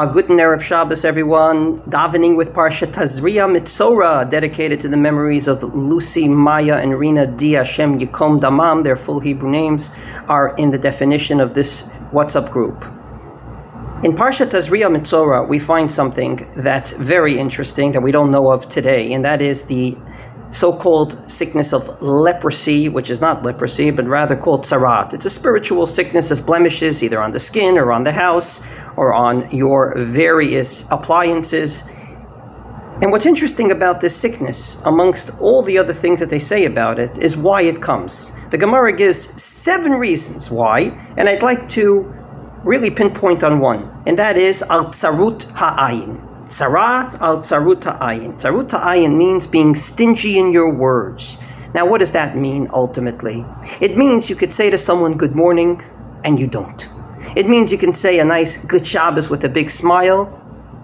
Guten Erev Shabbos, everyone. Davening with Parshat Tazria-Metzora, dedicated to the memories of Lucy, Maya, and Rina D. Hashem Yikom Damam. Their full Hebrew names are in the definition of this WhatsApp group. In Parshat Tazria-Metzora, we find something that's very interesting that we don't know of today, and that is the so-called sickness of leprosy, which is not leprosy, but rather called tzarat. It's a spiritual sickness of blemishes, either on the skin or on the house or on your various appliances. And what's interesting about this sickness, amongst all the other things that they say about it, is why it comes. The Gemara gives 7 reasons why, and I'd like to really pinpoint on one, and that is al tzarut ha'ayin. Tzarat al tzarut ha'ayin. Tzarut ha'ayin means being stingy in your words. Now, what does that mean ultimately? It means you could say to someone good morning, and you don't. It means you can say a nice good Shabbos with a big smile,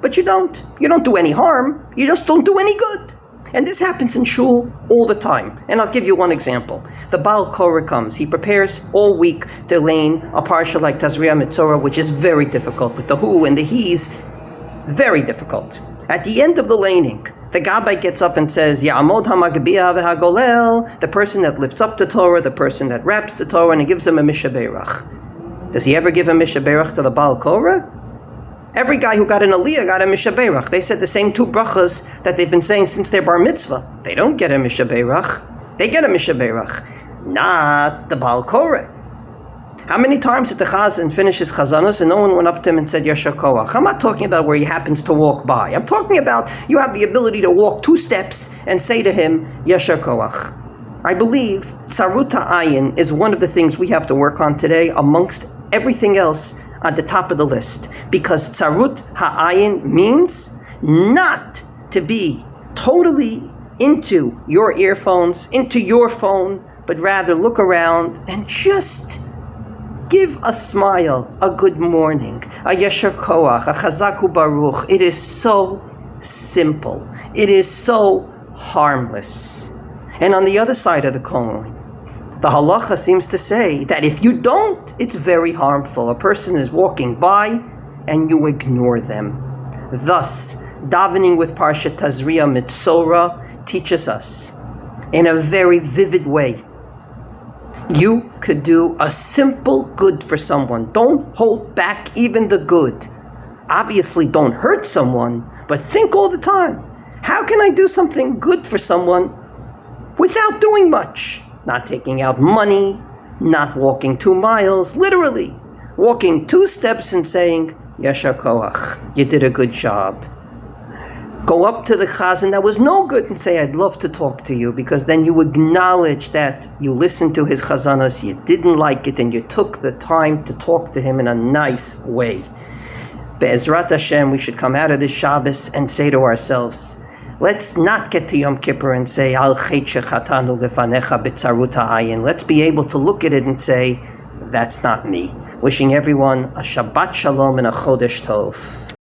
but you don't. You don't do any harm. You just don't do any good. And this happens in shul all the time. And I'll give you one example. The Baal Korah comes. He prepares all week to lane a parsha like Tazria-Metzora, which is very difficult with the who and the he's. Very difficult. At the end of the laning, the Gabbai gets up and says, Ya'amod ha'magbiya v'ha'golel, the person that lifts up the Torah, the person that wraps the Torah, and he gives him a mishaberach. Does he ever give a mishaberach to the Baal Korah? Every guy who got an aliyah got a mishaberach. They said the same 2 brachas that they've been saying since their bar mitzvah. They don't get a mishaberach. They get a mishaberach. Not the Baal Korah. How many times did the Chazan finish his chazanos and no one went up to him and said Yasher Koach? I'm not talking about where he happens to walk by. I'm talking about you have the ability to walk 2 steps and say to him Yasher Koach. I believe tzarut ha'ayin is one of the things we have to work on today amongst everything else at the top of the list. Because tzarut ha'ayin means not to be totally into your earphones, into your phone, but rather look around and just give a smile, a good morning, a yasher koach, a chazaku baruch. It is so simple. It is so harmless. And on the other side of the coin, the halacha seems to say that if you don't, it's very harmful. A person is walking by and you ignore them. Thus, davening with Parshat Tazria-Metzora teaches us in a very vivid way. You could do a simple good for someone. Don't hold back even the good. Obviously, don't hurt someone, but think all the time, how can I do something good for someone without doing much? Not taking out money, not walking 2 miles, literally walking 2 steps and saying, Yasher Koach, you did a good job. Go up to the chazan that was no good and say, I'd love to talk to you, because then you acknowledge that you listened to his chazanos, you didn't like it, and you took the time to talk to him in a nice way. Be'ezrat Hashem, we should come out of this Shabbos and say to ourselves, let's not get to Yom Kippur and say, Al chet shechatanu lefanecha b'tzarut ha'ayin. Let's be able to look at it and say, that's not me. Wishing everyone a Shabbat Shalom and a Chodesh Tov.